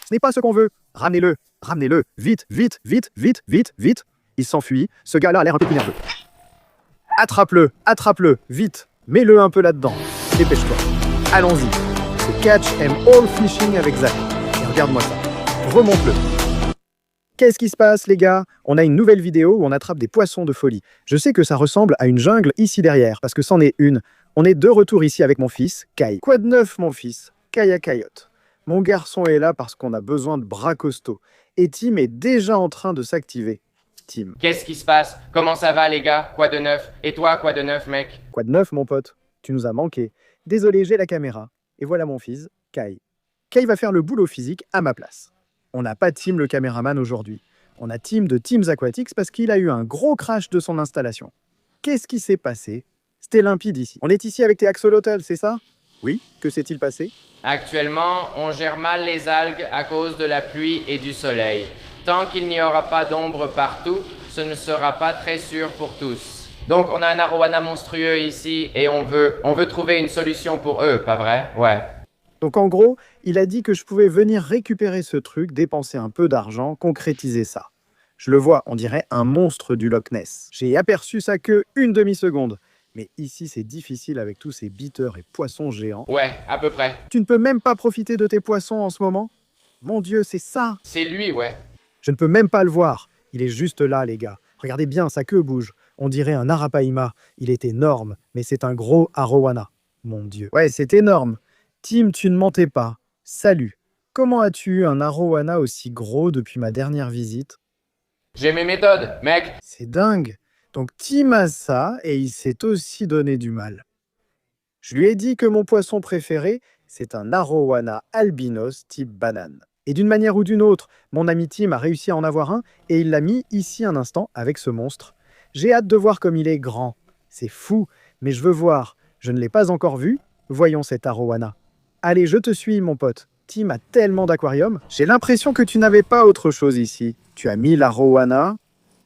Ce n'est pas ce qu'on veut. Ramenez-le, ramenez-le. Vite, vite, vite, vite, vite, vite. Il s'enfuit. Ce gars-là a l'air un peu plus nerveux. Attrape-le, vite. Mets-le un peu là-dedans. Dépêche-toi. Allons-y. C'est Catch and All Fishing avec Zach. Et regarde-moi ça. Remonte-le. Qu'est-ce qui se passe, les gars? On a une nouvelle vidéo où on attrape des poissons de folie. Je sais que ça ressemble à une jungle ici derrière, parce que c'en est une. On est de retour ici avec mon fils, Kai. Quoi de neuf, mon fils? Kaya Coyote. Mon garçon est là parce qu'on a besoin de bras costauds. Et Tim est déjà en train de s'activer. Tim. Qu'est-ce qui se passe? Comment ça va, les gars? Quoi de neuf? Et toi, quoi de neuf, mec? Quoi de neuf, mon pote? Tu nous as manqué. Désolé, j'ai la caméra. Et voilà mon fils, Kai. Kai va faire le boulot physique à ma place. On n'a pas Tim le caméraman aujourd'hui. On a Tim de Teams Aquatics parce qu'il a eu un gros crash de son installation. Qu'est-ce qui s'est passé? C'était limpide ici. On est ici avec tes axolotls, c'est ça? Oui, que s'est-il passé? Actuellement, on gère mal les algues à cause de la pluie et du soleil. Tant qu'il n'y aura pas d'ombre partout, ce ne sera pas très sûr pour tous. Donc on a un arowana monstrueux ici et on veut trouver une solution pour eux, pas vrai? Ouais. Donc en gros, il a dit que je pouvais venir récupérer ce truc, dépenser un peu d'argent, concrétiser ça. Je le vois, on dirait un monstre du Loch Ness. J'ai aperçu ça que une demi-seconde. Mais ici, c'est difficile avec tous ces beaters et poissons géants. Ouais, à peu près. Tu ne peux même pas profiter de tes poissons en ce moment? Mon Dieu, c'est ça! C'est lui, ouais. Je ne peux même pas le voir. Il est juste là, les gars. Regardez bien, sa queue bouge. On dirait un arapaima. Il est énorme, mais c'est un gros arowana. Mon Dieu. Ouais, c'est énorme. Tim, tu ne mentais pas. Salut. Comment as-tu eu un arowana aussi gros depuis ma dernière visite? J'ai mes méthodes, mec. C'est dingue. Donc Tim a ça et il s'est aussi donné du mal. Je lui ai dit que mon poisson préféré, c'est un arowana albinos type banane. Et d'une manière ou d'une autre, mon ami Tim a réussi à en avoir un et il l'a mis ici un instant avec ce monstre. J'ai hâte de voir comme il est grand. C'est fou, mais je veux voir. Je ne l'ai pas encore vu. Voyons cet arowana. Allez, je te suis, mon pote. Tim a tellement d'aquariums. J'ai l'impression que tu n'avais pas autre chose ici. Tu as mis l'arowana.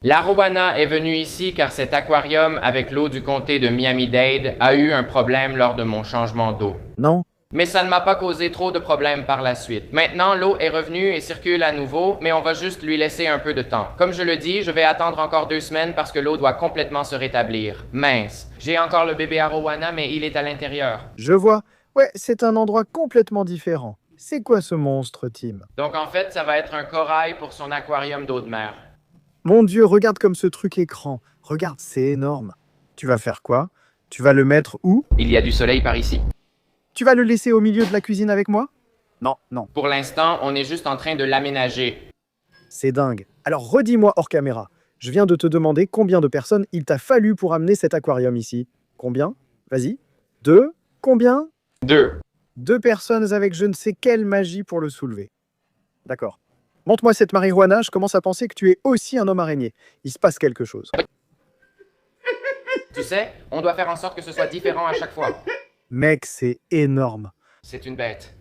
L'arowana est venu ici car cet aquarium avec l'eau du comté de Miami-Dade a eu un problème lors de mon changement d'eau. Non. Mais ça ne m'a pas causé trop de problèmes par la suite. Maintenant, l'eau est revenue et circule à nouveau, mais on va juste lui laisser un peu de temps. Comme je le dis, je vais attendre encore 2 semaines parce que l'eau doit complètement se rétablir. Mince. J'ai encore le bébé arowana, mais il est à l'intérieur. Je vois. Ouais, c'est un endroit complètement différent. C'est quoi ce monstre, Tim? Donc en fait, ça va être un corail pour son aquarium d'eau de mer. Mon Dieu, regarde comme ce truc est grand. Regarde, c'est énorme. Tu vas faire quoi? Tu vas le mettre où? Il y a du soleil par ici. Tu vas le laisser au milieu de la cuisine avec moi? Non, non. Pour l'instant, on est juste en train de l'aménager. C'est dingue. Alors redis-moi hors caméra. Je viens de te demander combien de personnes il t'a fallu pour amener cet aquarium ici. Combien? Vas-y. 2? Combien? 2. 2 personnes avec je ne sais quelle magie pour le soulever. D'accord. Montre-moi cette marijuana, je commence à penser que tu es aussi un homme araignée. Il se passe quelque chose. Tu sais, on doit faire en sorte que ce soit différent à chaque fois. Mec, c'est énorme. C'est une bête.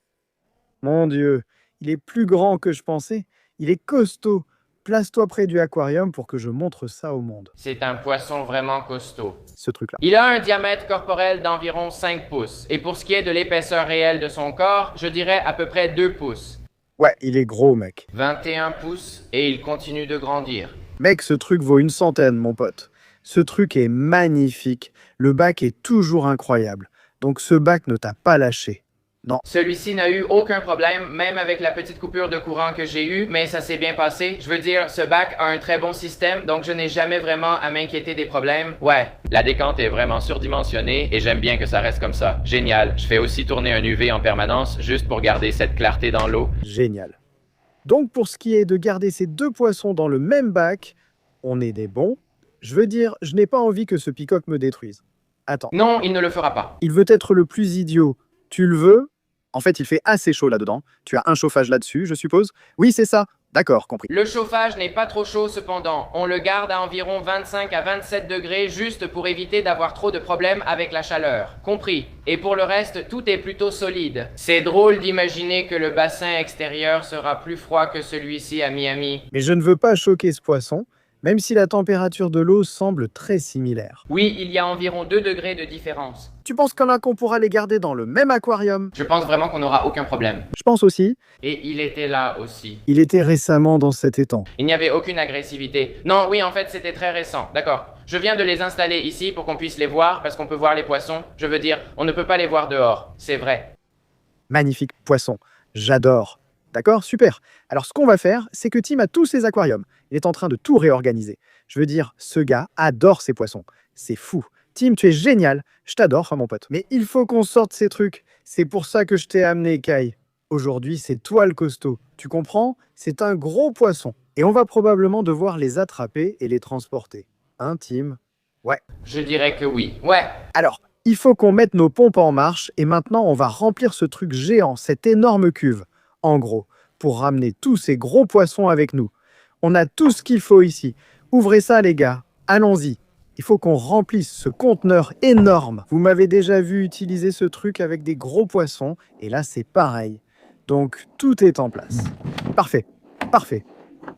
Mon Dieu, il est plus grand que je pensais. Il est costaud. Place-toi près du aquarium pour que je montre ça au monde. C'est un poisson vraiment costaud. Ce truc-là. Il a un diamètre corporel d'environ 5 pouces. Et pour ce qui est de l'épaisseur réelle de son corps, je dirais à peu près 2 pouces. Ouais, il est gros, mec. 21 pouces et il continue de grandir. Mec, ce truc vaut une centaine, mon pote. Ce truc est magnifique. Le bac est toujours incroyable. Donc ce bac ne t'a pas lâché. Non. Celui-ci n'a eu aucun problème, même avec la petite coupure de courant que j'ai eue, mais ça s'est bien passé. Je veux dire, ce bac a un très bon système, donc je n'ai jamais vraiment à m'inquiéter des problèmes. Ouais. La décante est vraiment surdimensionnée et j'aime bien que ça reste comme ça. Génial. Je fais aussi tourner un UV en permanence, juste pour garder cette clarté dans l'eau. Génial. Donc pour ce qui est de garder ces 2 poissons dans le même bac, on est des bons. Je veux dire, je n'ai pas envie que ce peacock me détruise. Attends. Non, il ne le fera pas. Il veut être le plus idiot. Tu le veux? En fait, il fait assez chaud là-dedans. Tu as un chauffage là-dessus, je suppose? Oui, c'est ça. D'accord, compris. Le chauffage n'est pas trop chaud cependant. On le garde à environ 25 à 27 degrés juste pour éviter d'avoir trop de problèmes avec la chaleur. Compris. Et pour le reste, tout est plutôt solide. C'est drôle d'imaginer que le bassin extérieur sera plus froid que celui-ci à Miami. Mais je ne veux pas choquer ce poisson. même si la température de l'eau semble très similaire. Oui, il y a environ 2 degrés de différence. Tu penses qu'on pourra les garder dans le même aquarium? Je pense vraiment qu'on n'aura aucun problème. Je pense aussi. Et il était là aussi. Il était récemment dans cet étang. Il n'y avait aucune agressivité. Non, oui, en fait, c'était très récent. D'accord. Je viens de les installer ici pour qu'on puisse les voir, parce qu'on peut voir les poissons. Je veux dire, on ne peut pas les voir dehors. C'est vrai. Magnifique poisson. J'adore. D'accord? Super. Alors, ce qu'on va faire, c'est que Tim a tous ses aquariums. Il est en train de tout réorganiser. Je veux dire, ce gars adore ses poissons. C'est fou. Tim, tu es génial. Je t'adore, enfin, mon pote. Mais il faut qu'on sorte ces trucs. C'est pour ça que je t'ai amené, Kai. Aujourd'hui, c'est toi le costaud. Tu comprends? C'est un gros poisson. Et on va probablement devoir les attraper et les transporter. Hein, Tim? Ouais. Je dirais que oui. Ouais. Alors, il faut qu'on mette nos pompes en marche et maintenant on va remplir ce truc géant, cette énorme cuve, en gros, pour ramener tous ces gros poissons avec nous. On a tout ce qu'il faut ici. Ouvrez ça les gars, allons-y. Il faut qu'on remplisse ce conteneur énorme. Vous m'avez déjà vu utiliser ce truc avec des gros poissons et là c'est pareil. Donc tout est en place. Parfait, parfait.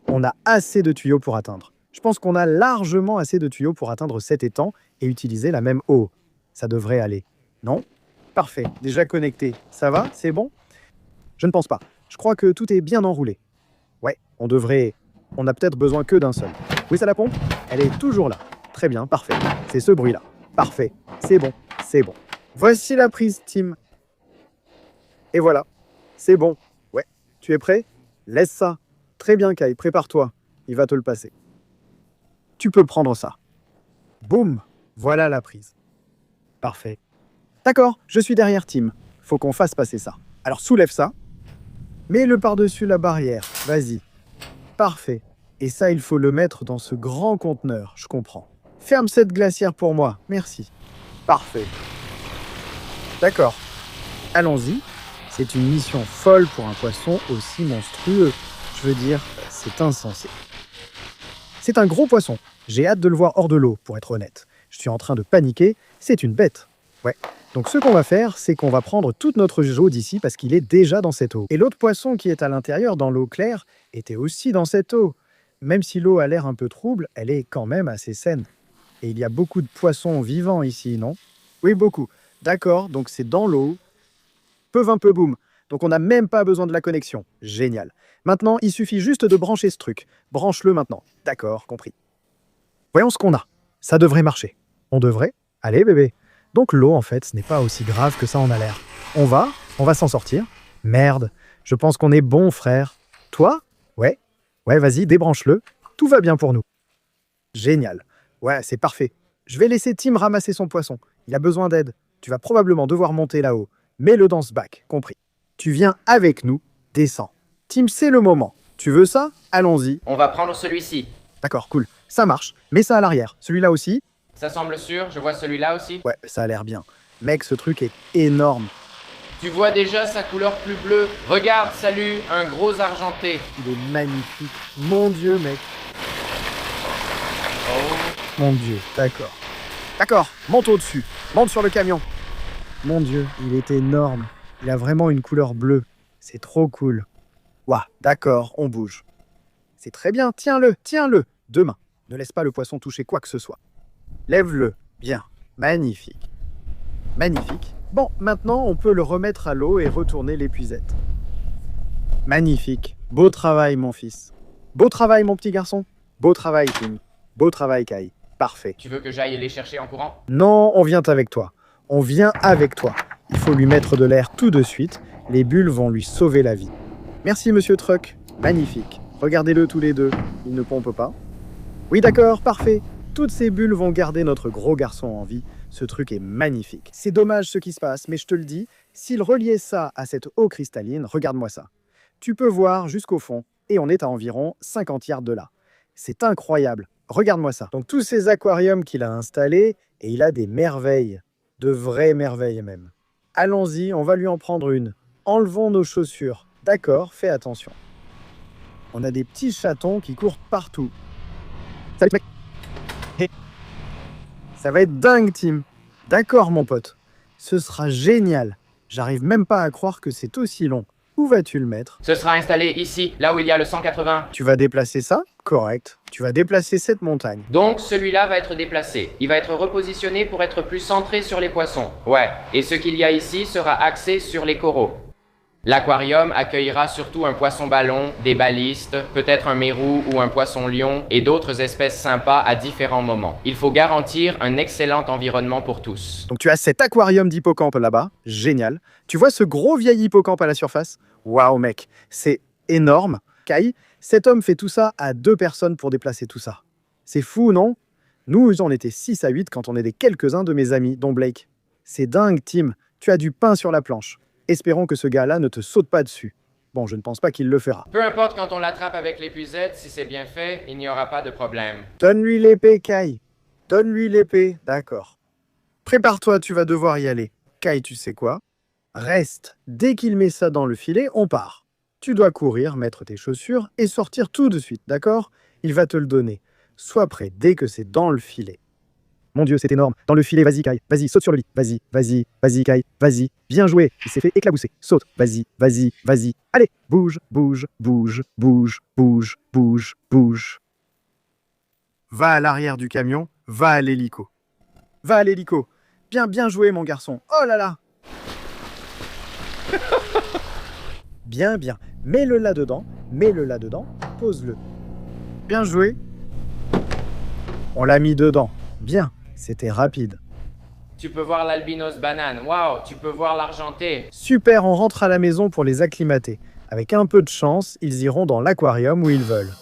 On a assez de tuyaux pour atteindre. Je pense qu'on a largement assez de tuyaux pour atteindre cet étang et utiliser la même eau. Ça devrait aller. Non? Parfait. Déjà connecté. Ça va? C'est bon? Je ne pense pas. Je crois que tout est bien enroulé. Ouais, on devrait... On n'a peut-être besoin que d'un seul. Oui, ça la pompe? Elle est toujours là. Très bien, parfait. C'est ce bruit-là. Parfait. C'est bon. C'est bon. Voici la prise, Tim. Et voilà. C'est bon. Ouais. Tu es prêt? Laisse ça. Très bien, Kai. Prépare-toi. Il va te le passer. Tu peux prendre ça. Boum. Voilà la prise. Parfait. D'accord, je suis derrière Tim. Faut qu'on fasse passer ça. Alors soulève ça. Mets-le par-dessus la barrière. Vas-y. Parfait. Et ça, il faut le mettre dans ce grand conteneur. Je comprends. Ferme cette glacière pour moi. Merci. Parfait. D'accord. Allons-y. C'est une mission folle pour un poisson aussi monstrueux. Je veux dire, c'est insensé. C'est un gros poisson. J'ai hâte de le voir hors de l'eau, pour être honnête. Je suis en train de paniquer. C'est une bête. Ouais. Donc ce qu'on va faire, c'est qu'on va prendre toute notre jauge d'ici parce qu'il est déjà dans cette eau. Et l'autre poisson qui est à l'intérieur, dans l'eau claire, était aussi dans cette eau. Même si l'eau a l'air un peu trouble, elle est quand même assez saine. Et il y a beaucoup de poissons vivants ici, non? Oui, beaucoup. D'accord, donc c'est dans l'eau. Peu un peu boum. Donc on n'a même pas besoin de la connexion. Génial. Maintenant, il suffit juste de brancher ce truc. Branche-le maintenant. D'accord, compris. Voyons ce qu'on a. Ça devrait marcher. On devrait? Allez, bébé. Donc l'eau, en fait, ce n'est pas aussi grave que ça en a l'air. On va s'en sortir. Merde, je pense qu'on est bon, frère. Toi? Ouais, vas-y, débranche-le. Tout va bien pour nous. Génial. Ouais, c'est parfait. Je vais laisser Tim ramasser son poisson. Il a besoin d'aide. Tu vas probablement devoir monter là-haut. Mets-le dans ce bac, compris. Tu viens avec nous, descends. Tim, c'est le moment. Tu veux ça? Allons-y. On va prendre celui-ci. D'accord, cool. Ça marche. Mets ça à l'arrière. Celui-là aussi. Ça semble sûr, je vois celui-là aussi. Ouais, ça a l'air bien. Mec, ce truc est énorme. Tu vois déjà sa couleur plus bleue. Regarde, salut, un gros argenté. Il est magnifique. Mon Dieu, mec. Oh. Mon Dieu, d'accord. D'accord, monte au-dessus. Monte sur le camion. Mon Dieu, il est énorme. Il a vraiment une couleur bleue. C'est trop cool. Ouah, d'accord, on bouge. C'est très bien, tiens-le. Deux mains. Ne laisse pas le poisson toucher quoi que ce soit. Lève-le. Bien. Magnifique. Magnifique. Bon, maintenant, on peut le remettre à l'eau et retourner l'épuisette. Magnifique. Beau travail, mon fils. Beau travail, mon petit garçon. Beau travail, Tim. Beau travail, Kai. Parfait. Tu veux que j'aille les chercher en courant? Non, on vient avec toi. On vient avec toi. Il faut lui mettre de l'air tout de suite. Les bulles vont lui sauver la vie. Merci, monsieur Truck. Magnifique. Regardez-le tous les deux. Il ne pompe pas. Oui, d'accord, parfait. Toutes ces bulles vont garder notre gros garçon en vie. Ce truc est magnifique. C'est dommage ce qui se passe, mais je te le dis, s'il reliait ça à cette eau cristalline, regarde-moi ça. Tu peux voir jusqu'au fond, et on est à environ 50 yards de là. C'est incroyable. Regarde-moi ça. Donc tous ces aquariums qu'il a installés, et il a des merveilles. De vraies merveilles même. Allons-y, on va lui en prendre une. Enlevons nos chaussures. D'accord, fais attention. On a des petits chatons qui courent partout. Salut mec. Hey. Ça va être dingue, Tim. D'accord, mon pote. Ce sera génial. J'arrive même pas à croire que c'est aussi long. Où vas-tu le mettre? Ce sera installé ici, là où il y a le 180. Tu vas déplacer ça? Correct. Tu vas déplacer cette montagne. Donc celui-là va être déplacé. Il va être repositionné pour être plus centré sur les poissons. Ouais. Et ce qu'il y a ici sera axé sur les coraux. L'aquarium accueillera surtout un poisson ballon, des balistes, peut-être un mérou ou un poisson lion et d'autres espèces sympas à différents moments. Il faut garantir un excellent environnement pour tous. Donc tu as cet aquarium d'hippocampe là-bas. Génial. Tu vois ce gros vieil hippocampe à la surface? Waouh mec, c'est énorme. Kai, cet homme fait tout ça à 2 personnes pour déplacer tout ça. C'est fou, non? Nous, on était 6 à 8 quand on est des quelques-uns de mes amis, dont Blake. C'est dingue, Tim. Tu as du pain sur la planche. Espérons que ce gars-là ne te saute pas dessus. Bon, je ne pense pas qu'il le fera. Peu importe quand on l'attrape avec l'épuisette, si c'est bien fait, il n'y aura pas de problème. Donne-lui l'épée, Kai. Donne-lui l'épée, d'accord. Prépare-toi, tu vas devoir y aller. Kai, tu sais quoi? Reste. Dès qu'il met ça dans le filet, on part. Tu dois courir, mettre tes chaussures et sortir tout de suite, d'accord? Il va te le donner. Sois prêt dès que c'est dans le filet. Mon Dieu, c'est énorme. Dans le filet, vas-y, Kai. Vas-y, saute sur le lit. Vas-y, vas-y, vas-y, Kai. Vas-y. Bien joué. Il s'est fait éclabousser. Saute. Vas-y, vas-y, vas-y. Allez, bouge, bouge, bouge, bouge, bouge, bouge, bouge. Va à l'arrière du camion. Va à l'hélico. Va à l'hélico. Bien, bien joué, mon garçon. Oh là là. Bien, bien. Mets-le là-dedans. Mets-le là-dedans. Pose-le. Bien joué. On l'a mis dedans. Bien. C'était rapide. Tu peux voir l'albinos banane. Waouh, tu peux voir l'argenté. Super, on rentre à la maison pour les acclimater. Avec un peu de chance, ils iront dans l'aquarium où ils veulent.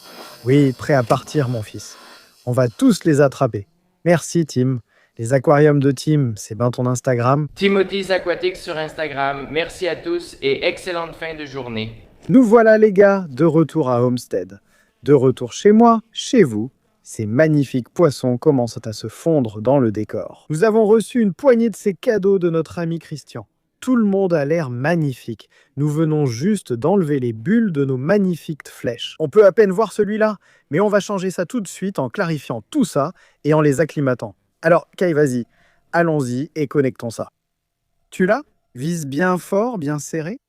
Oui, prêt à partir, mon fils. On va tous les attraper. Merci, Tim. Les aquariums de Tim, c'est bien ton Instagram. Timothy's Aquatics sur Instagram. Merci à tous et excellente fin de journée. Nous voilà, les gars, de retour à Homestead. De retour chez moi, chez vous. Ces magnifiques poissons commencent à se fondre dans le décor. Nous avons reçu une poignée de ces cadeaux de notre ami Christian. Tout le monde a l'air magnifique. Nous venons juste d'enlever les bulles de nos magnifiques flèches. On peut à peine voir celui-là, mais on va changer ça tout de suite en clarifiant tout ça et en les acclimatant. Alors, Kai, vas-y, allons-y et connectons ça. Tu l'as? Vise bien fort, bien serré.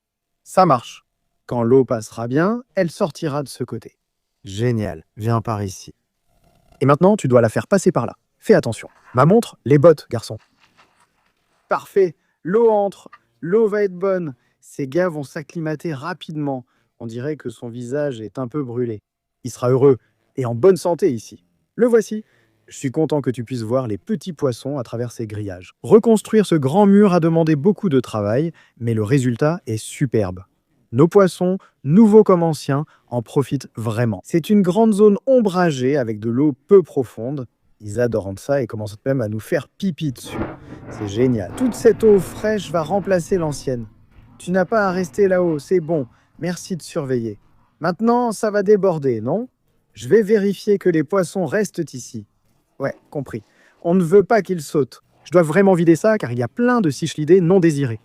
Ça marche. Quand l'eau passera bien, elle sortira de ce côté. Génial, viens par ici. Et maintenant, tu dois la faire passer par là. Fais attention. Ma montre, les bottes, garçon. Parfait. L'eau entre. L'eau va être bonne. Ces gars vont s'acclimater rapidement. On dirait que son visage est un peu brûlé. Il sera heureux et en bonne santé ici. Le voici. Je suis content que tu puisses voir les petits poissons à travers ces grillages. Reconstruire ce grand mur a demandé beaucoup de travail, mais le résultat est superbe. Nos poissons, nouveaux comme anciens, en profitent vraiment. C'est une grande zone ombragée avec de l'eau peu profonde. Ils adorent ça et commencent même à nous faire pipi dessus. C'est génial. Toute cette eau fraîche va remplacer l'ancienne. Tu n'as pas à rester là-haut, c'est bon. Merci de surveiller. Maintenant, ça va déborder, non? Je vais vérifier que les poissons restent ici. Ouais, compris. On ne veut pas qu'ils sautent. Je dois vraiment vider ça car il y a plein de cichlidés non désirés.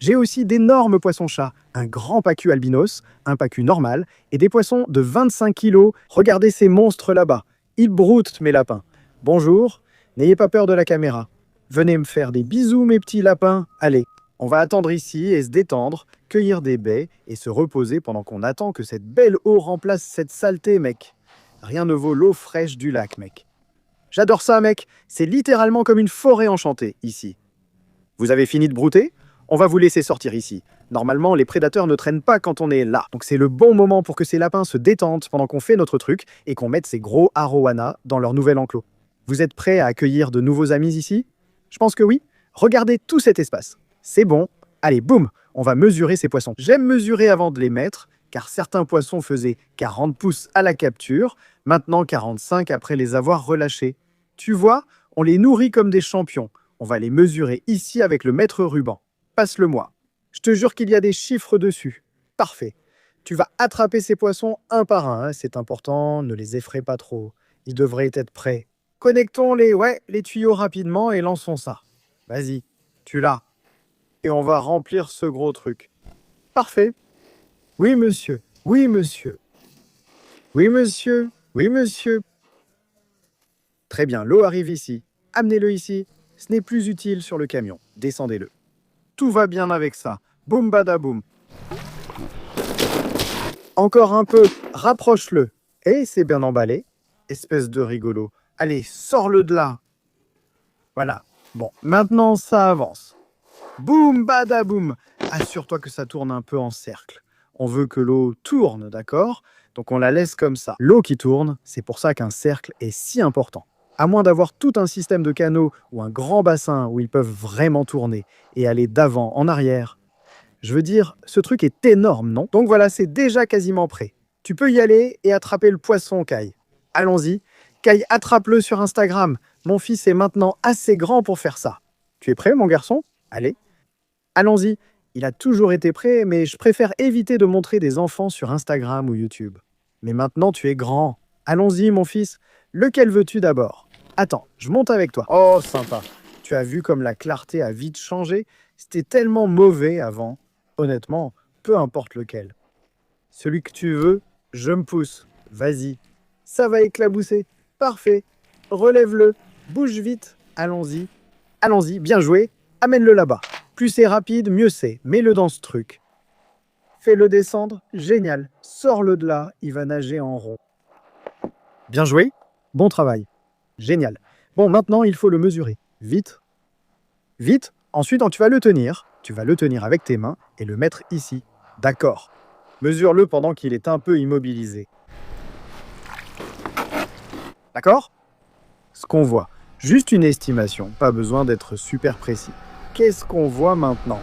J'ai aussi d'énormes poissons-chats, un grand pacu albinos, un pacu normal et des poissons de 25 kilos. Regardez ces monstres là-bas. Ils broutent mes lapins. Bonjour, n'ayez pas peur de la caméra. Venez me faire des bisous mes petits lapins. Allez, on va attendre ici et se détendre, cueillir des baies et se reposer pendant qu'on attend que cette belle eau remplace cette saleté, mec. Rien ne vaut l'eau fraîche du lac, mec. J'adore ça, mec. C'est littéralement comme une forêt enchantée, ici. Vous avez fini de brouter? On va vous laisser sortir ici. Normalement, les prédateurs ne traînent pas quand on est là. Donc c'est le bon moment pour que ces lapins se détendent pendant qu'on fait notre truc et qu'on mette ces gros arowanas dans leur nouvel enclos. Vous êtes prêts à accueillir de nouveaux amis ici? Je pense que oui. Regardez tout cet espace. C'est bon. Allez, boum, on va mesurer ces poissons. J'aime mesurer avant de les mettre, car certains poissons faisaient 40 pouces à la capture, maintenant 45 après les avoir relâchés. Tu vois, on les nourrit comme des champions. On va les mesurer ici avec le mètre ruban. Passe-le-moi. Je te jure qu'il y a des chiffres dessus. Parfait. Tu vas attraper ces poissons un par un. C'est important, ne les effraie pas trop. Ils devraient être prêts. Connectons les tuyaux rapidement et lançons ça. Vas-y, tu l'as. Et on va remplir ce gros truc. Parfait. Oui, monsieur. Oui, monsieur. Oui, monsieur. Oui, monsieur. Très bien, l'eau arrive ici. Amenez-le ici. Ce n'est plus utile sur le camion. Descendez-le. Tout va bien avec ça. Boum badaboum. Encore un peu, rapproche-le. Et c'est bien emballé. Espèce de rigolo. Allez, sors-le de là. Voilà. Bon, maintenant ça avance. Boum, badaboum. Assure-toi que ça tourne un peu en cercle. On veut que l'eau tourne, d'accord? Donc on la laisse comme ça. L'eau qui tourne, c'est pour ça qu'un cercle est si important. À moins d'avoir tout un système de canaux ou un grand bassin où ils peuvent vraiment tourner et aller d'avant en arrière. Je veux dire, ce truc est énorme, non? Donc voilà, c'est déjà quasiment prêt. Tu peux y aller et attraper le poisson, Kai. Allons-y. Kai, attrape-le sur Instagram. Mon fils est maintenant assez grand pour faire ça. Tu es prêt, mon garçon? Allez. Allons-y. Il a toujours été prêt, mais je préfère éviter de montrer des enfants sur Instagram ou YouTube. Mais maintenant, tu es grand. Allons-y, mon fils. Lequel veux-tu d'abord? Attends, je monte avec toi. Oh, sympa. Tu as vu comme la clarté a vite changé? C'était tellement mauvais avant. Honnêtement, peu importe lequel. Celui que tu veux, je me pousse. Vas-y. Ça va éclabousser. Parfait. Relève-le. Bouge vite. Allons-y. Allons-y, bien joué. Amène-le là-bas. Plus c'est rapide, mieux c'est. Mets-le dans ce truc. Fais-le descendre. Génial. Sors-le de là. Il va nager en rond. Bien joué. Bon travail. Génial. Bon, maintenant, il faut le mesurer. Vite. Vite. Ensuite, tu vas le tenir. Tu vas le tenir avec tes mains et le mettre ici. D'accord. Mesure-le pendant qu'il est un peu immobilisé. D'accord? Ce qu'on voit. Juste une estimation. Pas besoin d'être super précis. Qu'est-ce qu'on voit maintenant?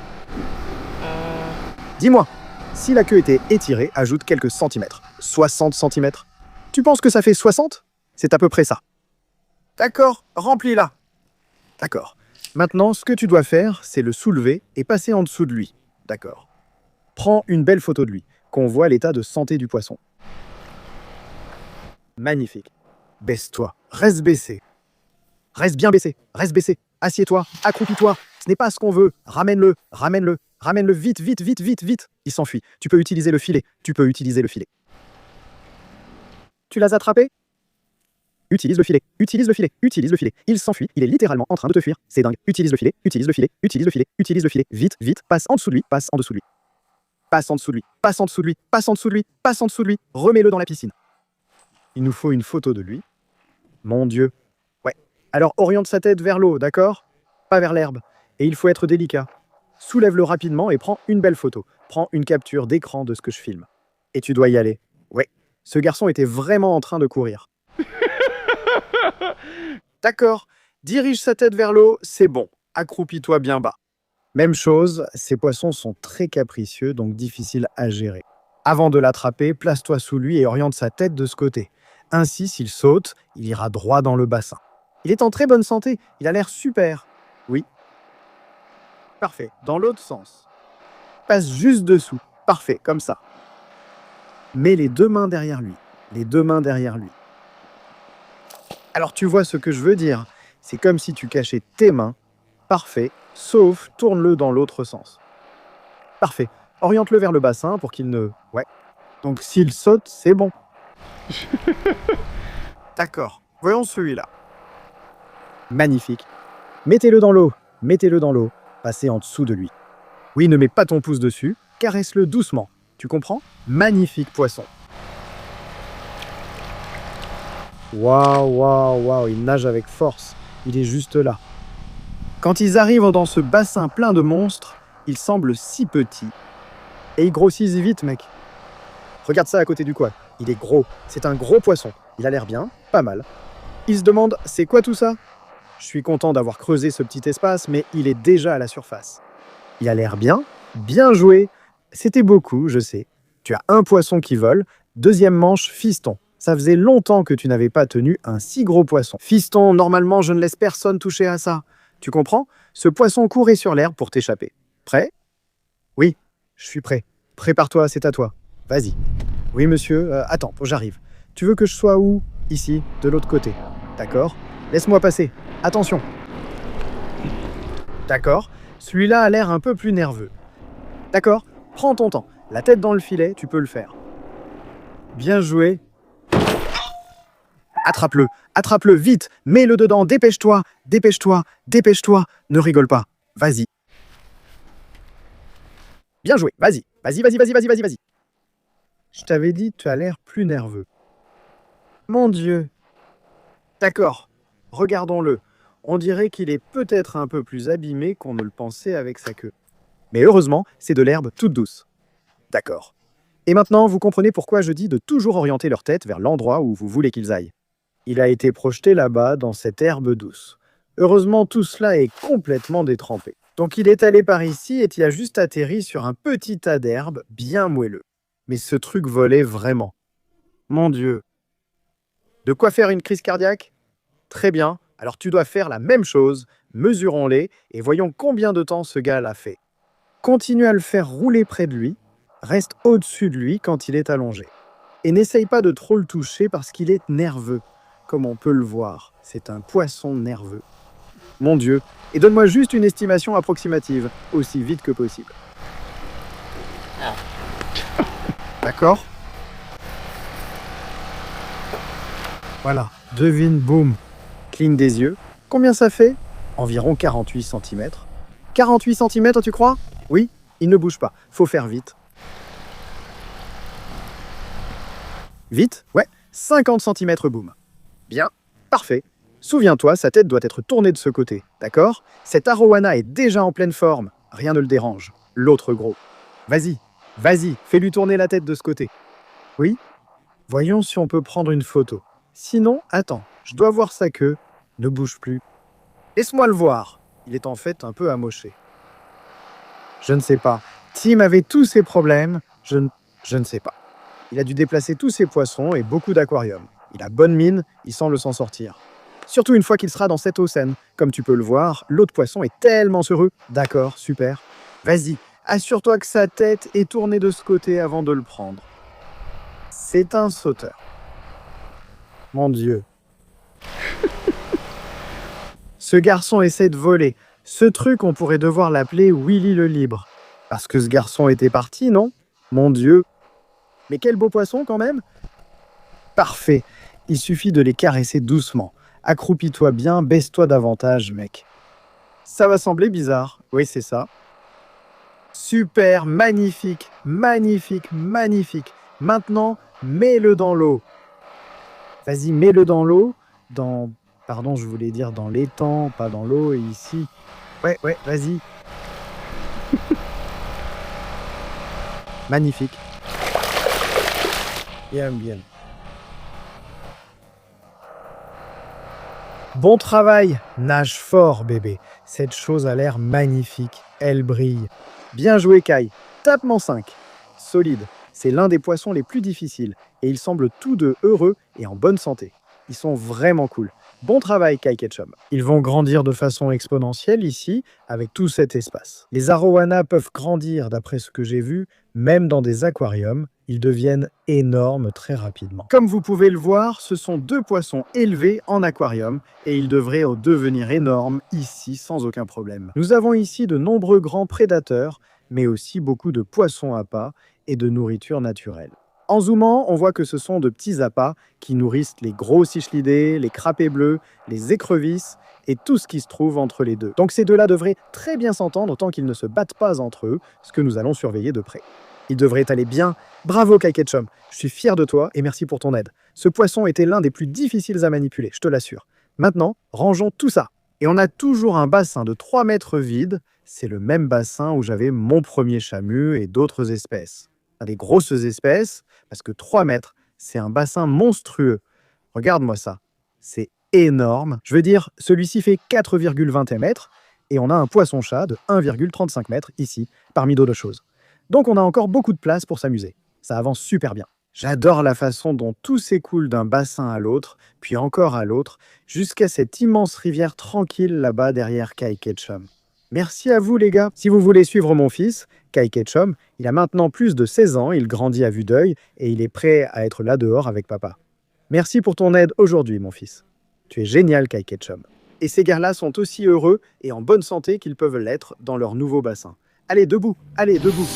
Dis-moi, si la queue était étirée, ajoute quelques centimètres. 60 centimètres. Tu penses que ça fait 60? C'est à peu près ça. D'accord, remplis-la. D'accord. Maintenant, ce que tu dois faire, c'est le soulever et passer en dessous de lui. D'accord. Prends une belle photo de lui, qu'on voit l'état de santé du poisson. Magnifique. Baisse-toi. Reste baissé. Reste bien baissé. Reste baissé. Assieds-toi. Accroupis-toi. Ce n'est pas ce qu'on veut. Ramène-le. Ramène-le. Ramène-le vite, vite, vite, vite, vite. Il s'enfuit. Tu peux utiliser le filet. Tu peux utiliser le filet. Tu l'as attrapé? Utilise le filet. Utilise le filet. Utilise le filet. Il s'enfuit. Il est littéralement en train de te fuir. C'est dingue. Utilise le filet. Utilise le filet. Utilise le filet. Utilise le filet. Vite, vite. Passe en dessous de lui. Passe en dessous de lui. Passe en dessous de lui. Passe en dessous de lui. Passe en dessous de lui. Passe en dessous de lui. Remets-le dans la piscine. Il nous faut une photo de lui. Mon Dieu. Ouais. Alors oriente sa tête vers l'eau, d'accord? Pas vers l'herbe. Et il faut être délicat. Soulève-le rapidement et prends une belle photo. Prends une capture d'écran de ce que je filme. Et tu dois y aller. Ouais. Ce garçon était vraiment en train de courir. D'accord. Dirige sa tête vers l'eau, c'est bon. Accroupis-toi bien bas. Même chose, ces poissons sont très capricieux, donc difficiles à gérer. Avant de l'attraper, place-toi sous lui et oriente sa tête de ce côté. Ainsi, s'il saute, il ira droit dans le bassin. Il est en très bonne santé, il a l'air super. Oui. Parfait, dans l'autre sens. Passe juste dessous. Parfait, comme ça. Mets les deux mains derrière lui. Les deux mains derrière lui. Alors tu vois ce que je veux dire? C'est comme si tu cachais tes mains. Parfait, sauf tourne-le dans l'autre sens. Parfait. Oriente-le vers le bassin pour qu'il ne... Ouais. Donc s'il saute, c'est bon. D'accord. Voyons celui-là. Magnifique. Mettez-le dans l'eau. Mettez-le dans l'eau. Passez en dessous de lui. Oui, ne mets pas ton pouce dessus. Caresse-le doucement. Tu comprends? Magnifique poisson. Waouh, waouh, waouh, il nage avec force. Il est juste là. Quand ils arrivent dans ce bassin plein de monstres, ils semblent si petits. Et ils grossissent vite, mec. Regarde ça à côté du quad. Il est gros. C'est un gros poisson. Il a l'air bien, pas mal. Il se demande, c'est quoi tout ça? Je suis content d'avoir creusé ce petit espace, mais il est déjà à la surface. Il a l'air bien, bien joué. C'était beaucoup, je sais. Tu as un poisson qui vole. Deuxième manche, fiston. Ça faisait longtemps que tu n'avais pas tenu un si gros poisson. Fiston, normalement, je ne laisse personne toucher à ça. Tu comprends? Ce poisson courait sur l'herbe pour t'échapper. Prêt? Oui, je suis prêt. Prépare-toi, c'est à toi. Vas-y. Oui, monsieur, attends, j'arrive. Tu veux que je sois où? Ici, de l'autre côté. D'accord? Laisse-moi passer. Attention. D'accord. Celui-là a l'air un peu plus nerveux. D'accord? Prends ton temps. La tête dans le filet, tu peux le faire. Bien joué. Attrape-le, attrape-le vite, mets-le dedans, dépêche-toi, dépêche-toi, dépêche-toi, ne rigole pas, vas-y. Bien joué, vas-y, vas-y, vas-y, vas-y, vas-y, vas-y, vas-y. Je t'avais dit, tu as l'air plus nerveux. Mon Dieu. D'accord, regardons-le. On dirait qu'il est peut-être un peu plus abîmé qu'on ne le pensait avec sa queue. Mais heureusement, c'est de l'herbe toute douce. D'accord. Et maintenant, vous comprenez pourquoi je dis de toujours orienter leur tête vers l'endroit où vous voulez qu'ils aillent. Il a été projeté là-bas, dans cette herbe douce. Heureusement, tout cela est complètement détrempé. Donc il est allé par ici et il a juste atterri sur un petit tas d'herbe bien moelleux. Mais ce truc volait vraiment. Mon Dieu. De quoi faire une crise cardiaque? Très bien, alors tu dois faire la même chose. Mesurons-les et voyons combien de temps ce gars l'a fait. Continue à le faire rouler près de lui. Reste au-dessus de lui quand il est allongé. Et n'essaye pas de trop le toucher parce qu'il est nerveux. Comme on peut le voir, c'est un poisson nerveux. Mon Dieu, et donne-moi juste une estimation approximative, aussi vite que possible. D'accord? Voilà, devine, boum. Cligne des yeux. Combien ça fait? Environ 48 cm. 48 cm, tu crois? Oui, il ne bouge pas. Faut faire vite. Vite? Ouais, 50 cm, boum. Bien, parfait. Souviens-toi, sa tête doit être tournée de ce côté, d'accord? Cet arowana est déjà en pleine forme. Rien ne le dérange. L'autre gros. Vas-y, vas-y, fais-lui tourner la tête de ce côté. Oui? Voyons si on peut prendre une photo. Sinon, attends, je dois voir sa queue. Ne bouge plus. Laisse-moi le voir. Il est en fait un peu amoché. Je ne sais pas. Tim avait tous ses problèmes. Je ne sais pas. Il a dû déplacer tous ses poissons et beaucoup d'aquariums. Il a bonne mine, il semble s'en sortir. Surtout une fois qu'il sera dans cette eau saine. Comme tu peux le voir, l'eau de poisson est tellement heureux. D'accord, super. Vas-y, assure-toi que sa tête est tournée de ce côté avant de le prendre. C'est un sauteur. Mon Dieu. Ce garçon essaie de voler. Ce truc, on pourrait devoir l'appeler Willy le Libre. Parce que ce garçon était parti, non? Mon Dieu. Mais quel beau poisson quand même! Parfait. Il suffit de les caresser doucement. Accroupis-toi bien, baisse-toi davantage, mec. Ça va sembler bizarre. Oui, c'est ça. Super, magnifique, magnifique, magnifique. Maintenant, mets-le dans l'eau. Vas-y, mets-le dans l'eau. Pardon, je voulais dire dans l'étang, pas dans l'eau, et ici. Ouais, vas-y. Magnifique. Bien. Bon travail, nage fort, bébé. Cette chose a l'air magnifique. Elle brille. Bien joué, Kai. Tape-moi 5. Solide. C'est l'un des poissons les plus difficiles. Et ils semblent tous deux heureux et en bonne santé. Ils sont vraiment cool. Bon travail, Kai Ketchum. Ils vont grandir de façon exponentielle ici, avec tout cet espace. Les arowanas peuvent grandir, d'après ce que j'ai vu, même dans des aquariums. Ils deviennent énormes très rapidement. Comme vous pouvez le voir, ce sont deux poissons élevés en aquarium et ils devraient en devenir énormes ici sans aucun problème. Nous avons ici de nombreux grands prédateurs, mais aussi beaucoup de poissons appâts et de nourriture naturelle. En zoomant, on voit que ce sont de petits appâts qui nourrissent les gros cichlidés, les crapets bleus, les écrevisses et tout ce qui se trouve entre les deux. Donc ces deux-là devraient très bien s'entendre tant qu'ils ne se battent pas entre eux, ce que nous allons surveiller de près. Ils devraient aller bien. Bravo, Kai Ketchum. Je suis fier de toi et merci pour ton aide. Ce poisson était l'un des plus difficiles à manipuler, je te l'assure. Maintenant, rangeons tout ça. Et on a toujours un bassin de 3 mètres vide. C'est le même bassin où j'avais mon premier chamu et d'autres espèces. Des grosses espèces, parce que 3 mètres, c'est un bassin monstrueux. Regarde-moi ça. C'est énorme. Je veux dire, celui-ci fait 4,20 mètres et on a un poisson-chat de 1,35 mètres ici, parmi d'autres choses. Donc on a encore beaucoup de place pour s'amuser. Ça avance super bien. J'adore la façon dont tout s'écoule d'un bassin à l'autre, puis encore à l'autre, jusqu'à cette immense rivière tranquille là-bas derrière Kai Ketchum. Merci à vous les gars. Si vous voulez suivre mon fils, Kai Ketchum, il a maintenant plus de 16 ans, il grandit à vue d'œil et il est prêt à être là dehors avec papa. Merci pour ton aide aujourd'hui mon fils. Tu es génial Kai Ketchum. Et ces gars-là sont aussi heureux et en bonne santé qu'ils peuvent l'être dans leur nouveau bassin. Allez, debout! Allez, debout!